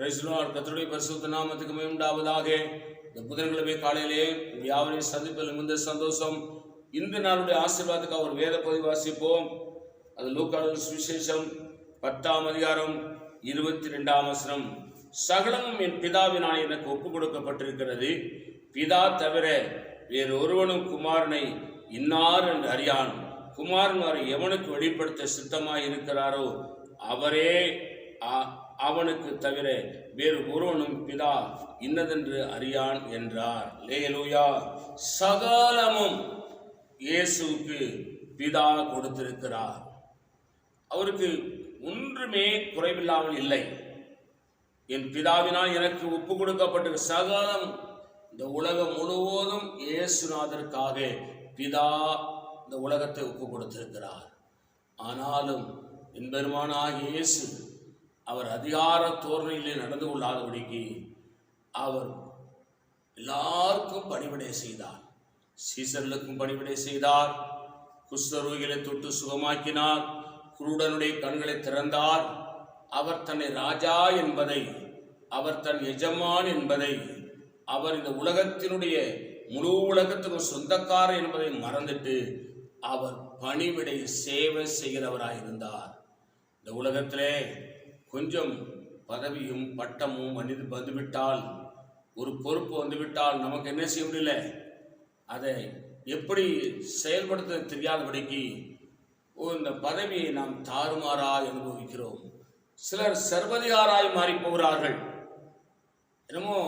கர்த்தருடைய பரிசுத்த நாமத்துக்கு மகிமை உண்டாவதாக. இந்த புதன்கிழமை காலையிலே யாவரையும் சந்திப்பில் மிகுந்த சந்தோஷம். இந்த நாளுடைய ஆசீர்வாதத்துக்காக ஒரு வேத பகுதி வாசிப்போம். அது லூக்காவின் சுவிசேஷம் 10ஆம் அதிகாரம் 22ஆம் வசனம். சகலமும் என் பிதாவினால் எனக்கு ஒப்புக் கொடுக்கப்பட்டிருக்கிறது. பிதா தவிர வேறு ஒருவனும் குமாரனை இன்னார் என்று அறியான். குமாரன் அவரை எவனுக்கு வெளிப்படுத்த சித்தமாய் இருக்கிறாரோ அவரே அவனுக்கு தவிர வேறு ஒருவனும் பிதா இன்னதென்று அறியான் என்றார். லேலூயா. சகலமும் இயேசுவுக்கு பிதா கொடுத்திருக்கிறார். அவருக்கு ஒன்றுமே குறைவில்லாமல் இல்லை. என் பிதாவினால் எனக்கு ஒப்பு கொடுக்கப்பட்ட சகலம், இந்த உலகம் முழுவதும் இயேசுநாதருக்காக பிதா இந்த உலகத்தை ஒப்பு கொடுத்திருக்கிறார். ஆனாலும் என் பெருமானாகிய இயேசு அவர் அதிகார தோரணையிலே நடந்து கொள்ளாதபடிக்கு அவர் எல்லாருக்கும் பணிவிடை செய்தார். சீசர்களுக்கும் பணிவிடை செய்தார். குஷ்டரோகிகளை தொட்டு சுகமாக்கினார். குருடனுடைய கண்களை திறந்தார். அவர் தன்னை ராஜா என்பதை, அவர் தன் எஜமான் என்பதை, அவர் இந்த உலகத்தினுடைய முழு உலகத்துக்கும் சொந்தக்காரர் என்பதை மறந்துட்டு அவர் பணிவிடை சேவை செய்கிறவராய் இருந்தார். இந்த உலகத்திலே கொஞ்சம் பதவியும் பட்டமும் வந்துவிட்டால், ஒரு பொறுப்பு வந்துவிட்டால் நமக்கு என்ன செய்ய முடியல, அதை எப்படி செயல்படுத்த தெரியாதபடிக்கு இந்த பதவியை நாம் தாறுமாறாய் அனுபவிக்கிறோம். சிலர் சர்வதிகாராய் மாறி போகிறார்கள். என்னமோ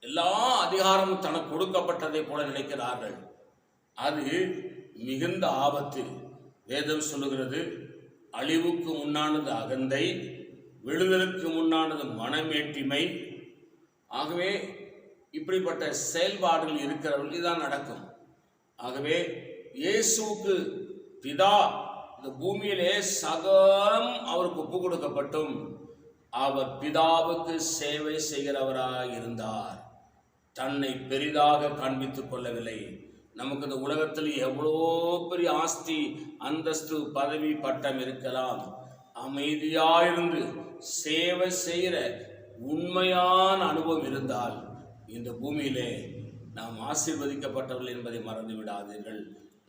எல்லா அதிகாரமும் தனக்கு கொடுக்கப்பட்டதை போல நினைக்கிறார்கள். அது மிகுந்த ஆபத்து. வேதம் சொல்லுகிறது, அழிவுக்கு முன்னானது அகந்தை, விழுதலுக்கு முன்னானது மனமேட்டிமை. ஆகவே இப்படிப்பட்ட செயல்பாடுகள் இருக்கிறவர்கள் இதான் நடக்கும். ஆகவே இயேசுவுக்கு பிதா இந்த பூமியிலே சகலம் அவருக்கு ஒப்பு கொடுக்கப்பட்டும் அவர் பிதாவுக்கு சேவை செய்கிறவராக இருந்தார். தன்னை பெரிதாக காண்பித்துக் கொள்ளவில்லை. நமக்கு இந்த உலகத்தில் எவ்வளோ பெரிய ஆஸ்தி, அந்தஸ்து, பதவி, பட்டம் இருக்கலாம். அமைதியாயிருந்து சேவை செய்கிற உண்மையான அனுபவம் இருந்தால் இந்த பூமியிலே நாம் ஆசீர்வதிக்கப்பட்டவர்கள் என்பதை மறந்து விடாதீர்கள்.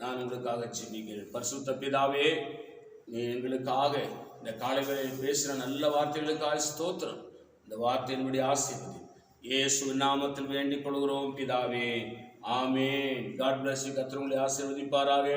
நான் உங்களுக்காக ஜெபிக்கிறேன். பரிசுத்த பிதாவே, நீ எங்களுக்காக இந்த காலை வேளையில் பேசுகிற நல்ல வார்த்தைகளுக்காக ஸ்தோத்திரம். இந்த வார்த்தையின்படி ஆசீர்வதி இயேசுவின் நாமத்தில் வேண்டிக் கொள்கிறோம் பிதாவே. ஆமென். God bless you. கர்த்தர் உங்களை ஆசீர்வதிப்பாராக.